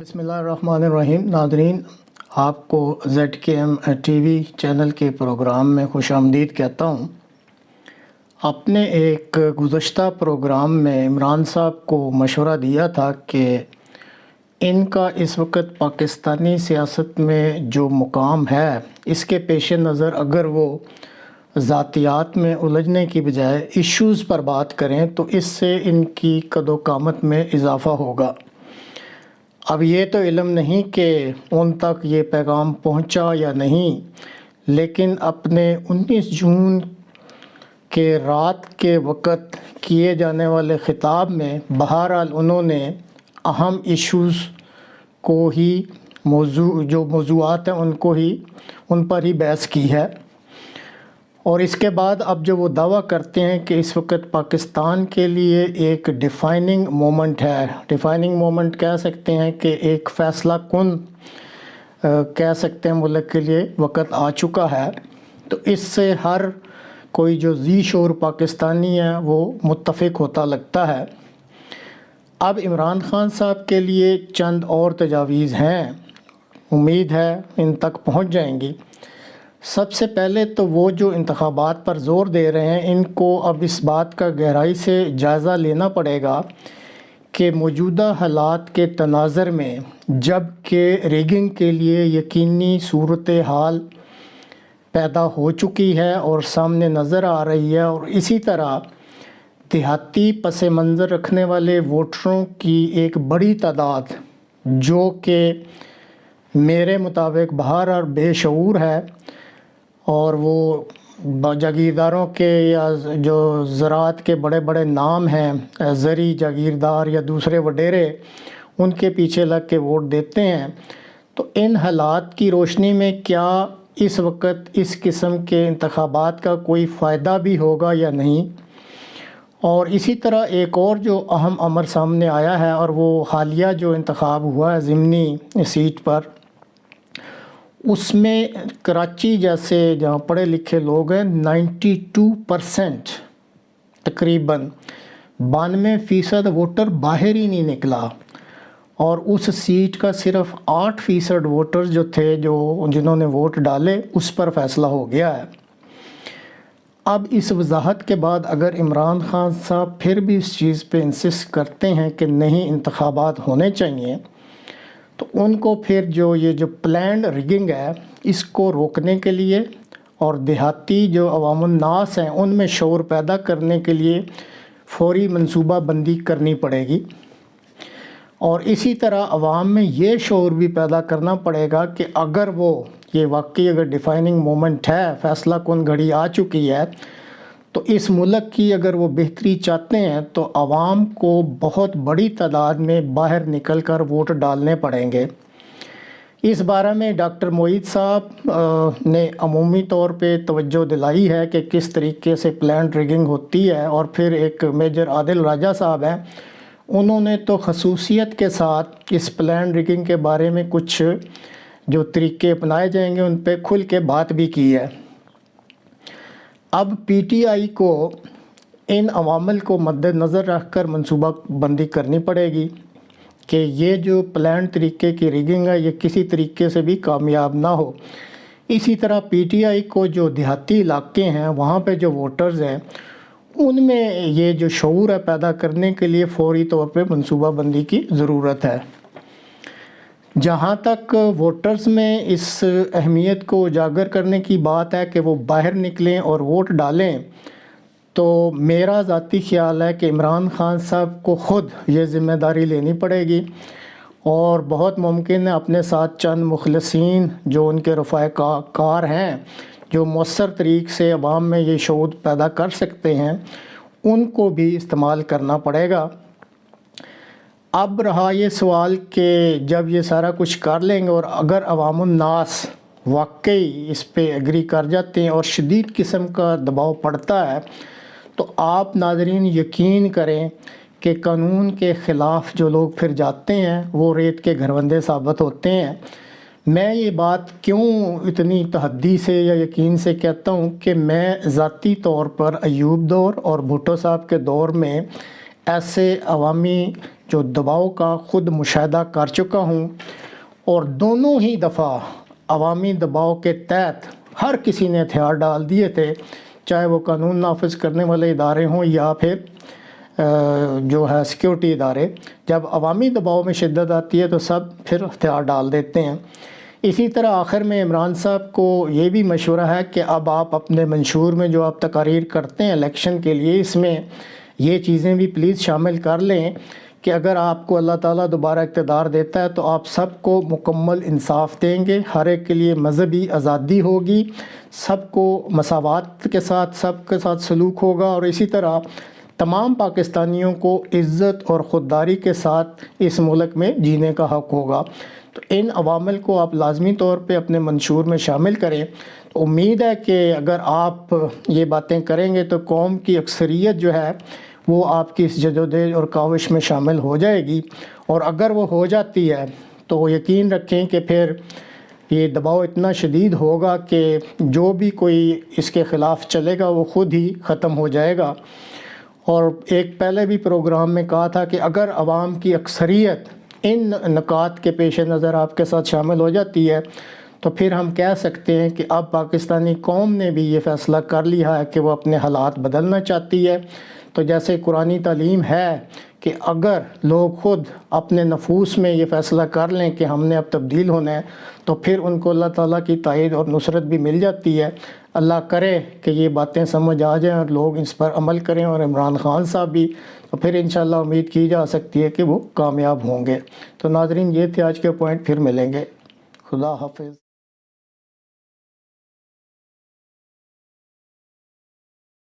बिस्मिल्लाहिर्रहमानिर्रहीम। नादरीन, आपको ZKM TV channel के प्रोग्राम में खुश आमदीद कहता हूँ। अपने एक गुज़श्ता प्रोग्राम में इमरान साहब को मशवरा दिया था कि इनका इस वक्त पाकिस्तानी सियासत में जो मुकाम है, इसके पेश नज़र अगर वो ज़ातियात में उलझने की बजाय इश्यूज़ पर बात करें तो इससे इनकी कदो-कामत में इजाफ़ा होगा। अब ये तो इल्म नहीं कि उन तक ये पैगाम पहुंचा या नहीं, लेकिन अपने 19 जून के रात के वक़्त किए जाने वाले ख़िताब में बहरहाल उन्होंने अहम इश्यूज़ को ही मौज़ूआत हैं उन पर ही बहस की है। और इसके बाद अब जो वो दावा करते हैं कि इस वक्त पाकिस्तान के लिए एक डिफ़ाइनिंग मोमेंट है, डिफ़ाइनिंग मोमेंट कह सकते हैं कि एक फ़ैसला कुन कह सकते हैं मुल्क के लिए वक़्त आ चुका है, तो इससे हर कोई जो ज़ी शोर पाकिस्तानी है वो मुत्तफ़िक होता लगता है। अब इमरान ख़ान साहब के लिए चंद और तजावीज़ हैं, उम्मीद है इन तक पहुँच जाएंगी। सबसे पहले तो वो जो इंतखाबात पर ज़ोर दे रहे हैं, इनको अब इस बात का गहराई से जायज़ा लेना पड़ेगा कि मौजूदा हालात के तनाज़र में जब कि रिगिंग के लिए यकीनी सूरत हाल पैदा हो चुकी है और सामने नज़र आ रही है, और इसी तरह देहाती पस मंज़र रखने वाले वोटरों की एक बड़ी तादाद जो कि मेरे मुताबिक बाहर और बेशऊर है, और वो जागीरदारों के या जो ज़राअत के बड़े बड़े नाम हैं, ज़री जागीरदार या दूसरे वडेरे, उनके पीछे लग के वोट देते हैं। तो इन हालात की रोशनी में क्या इस वक्त इस किस्म के इंतखाबात का कोई फ़ायदा भी होगा या नहीं। और इसी तरह एक और जो अहम अमर सामने आया है, और वो हालिया जो इंतखाब हुआ है ज़िमनी सीट पर, उसमें कराची जैसे जहाँ पढ़े लिखे लोग हैं 92% तकरीबन 92% वोटर बाहर ही नहीं निकला, और उस सीट का सिर्फ 8% वोटर जो थे जिन्होंने वोट डाले उस पर फ़ैसला हो गया है। अब इस वजाहत के बाद अगर इमरान ख़ान साहब फिर भी इस चीज़ पे इंसिस्ट करते हैं कि नहीं इंतखाबात होने चाहिए, तो उनको फिर जो प्लान्ड रिगिंग है इसको रोकने के लिए और देहाती जो अवामुन नास हैं उनमें शऊर पैदा करने के लिए फौरी मंसूबा बंदी करनी पड़ेगी। और इसी तरह अवाम में ये शऊर भी पैदा करना पड़ेगा कि अगर वो ये वाकई अगर डिफ़ाइनिंग मोमेंट है, फ़ैसला कुन घड़ी आ चुकी है, तो इस मुल्क की अगर वो बेहतरी चाहते हैं तो आवाम को बहुत बड़ी तादाद में बाहर निकल कर वोट डालने पड़ेंगे। इस बारे में डॉक्टर मोईद साहब ने अमूमी तौर पे तवज्जो दिलाई है कि किस तरीके से प्लान्ड रिगिंग होती है, और फिर एक मेजर आदिल राजा साहब हैं, उन्होंने तो खसूसियत के साथ इस प्लान्ड रिगिंग के बारे में कुछ जो तरीके अपनाए जाएंगे उन पे खुल के बात भी की है। अब PTI को इन अवामल को मद्देनज़र रख कर मनसूबा बंदी करनी पड़ेगी कि ये जो प्लान तरीके की रिगिंग है ये किसी तरीके से भी कामयाब ना हो। इसी तरह PTI को जो देहाती इलाके हैं वहाँ पे जो वोटर्स हैं उनमें ये जो शऊर है पैदा करने के लिए फ़ौरी तौर पे मनसूबा बंदी की ज़रूरत है। जहाँ तक वोटर्स में इस अहमियत को उजागर करने की बात है कि वो बाहर निकलें और वोट डालें, तो मेरा ज़ाती ख़्याल है कि इमरान ख़ान साहब को ख़ुद ये ज़िम्मेदारी लेनी पड़ेगी, और बहुत मुमकिन है अपने साथ चंद मुखलसीन जो उनके रफ़ाकार हैं, जो मौसर तरीक़ से अवाम में ये शऊर पैदा कर सकते हैं, उनको भी इस्तेमाल करना पड़ेगा। अब रहा ये सवाल कि जब ये सारा कुछ कर लेंगे और अगर अवामुन नास वाकई इस पे एग्री कर जाते हैं और शदीद किस्म का दबाव पड़ता है, तो आप नाज़रीन यकीन करें कि कानून के ख़िलाफ़ जो लोग फिर जाते हैं वो रेत के घरवंदे साबित होते हैं। मैं ये बात क्यों इतनी तहद्दी से या यकीन से कहता हूँ कि मैं ज़ाती तौर पर अयूब दौर और भुट्टो साहब के दौर में ایسے عوامی جو دباؤ کا خود مشاہدہ کر چکا ہوں، اور دونوں ہی دفعہ عوامی دباؤ کے تحت ہر کسی نے ہتھیار ڈال دیے تھے، چاہے وہ قانون نافذ کرنے والے ادارے ہوں یا پھر جو ہے سیکیورٹی ادارے۔ جب عوامی دباؤ میں شدت آتی ہے تو سب پھر ہتھیار ڈال دیتے ہیں۔ اسی طرح آخر میں عمران صاحب کو یہ بھی مشورہ ہے کہ اب آپ اپنے منشور میں جو آپ تقاریر کرتے ہیں الیکشن کے لیے، اس میں یہ چیزیں بھی پلیز شامل کر لیں کہ اگر آپ کو اللہ تعالیٰ دوبارہ اقتدار دیتا ہے تو آپ سب کو مکمل انصاف دیں گے، ہر ایک کے لیے مذہبی آزادی ہوگی، سب کو مساوات کے ساتھ سب کے ساتھ سلوک ہوگا، اور اسی طرح تمام پاکستانیوں کو عزت اور خودداری کے ساتھ اس ملک میں جینے کا حق ہوگا۔ تو ان عوامل کو آپ لازمی طور پہ اپنے منشور میں شامل کریں۔ تو امید ہے کہ اگر آپ یہ باتیں کریں گے تو قوم کی اکثریت جو ہے وہ آپ کی اس جدوجہد اور کاوش میں شامل ہو جائے گی، اور اگر وہ ہو جاتی ہے تو یقین رکھیں کہ پھر یہ دباؤ اتنا شدید ہوگا کہ جو بھی کوئی اس کے خلاف چلے گا وہ خود ہی ختم ہو جائے گا۔ اور ایک پہلے بھی پروگرام میں کہا تھا کہ اگر عوام کی اکثریت ان نکات کے پیش نظر آپ کے ساتھ شامل ہو جاتی ہے تو پھر ہم کہہ سکتے ہیں کہ اب پاکستانی قوم نے بھی یہ فیصلہ کر لیا ہے کہ وہ اپنے حالات بدلنا چاہتی ہے۔ تو جیسے قرآنی تعلیم ہے کہ اگر لوگ خود اپنے نفوس میں یہ فیصلہ کر لیں کہ ہم نے اب تبدیل ہونا ہے تو پھر ان کو اللہ تعالیٰ کی تائید اور نصرت بھی مل جاتی ہے۔ اللہ کرے کہ یہ باتیں سمجھ آ جائیں اور لوگ اس پر عمل کریں، اور عمران خان صاحب بھی، تو پھر انشاءاللہ امید کی جا سکتی ہے کہ وہ کامیاب ہوں گے۔ تو ناظرین، یہ تھے آج کے پوائنٹ، پھر ملیں گے۔ خدا حافظ۔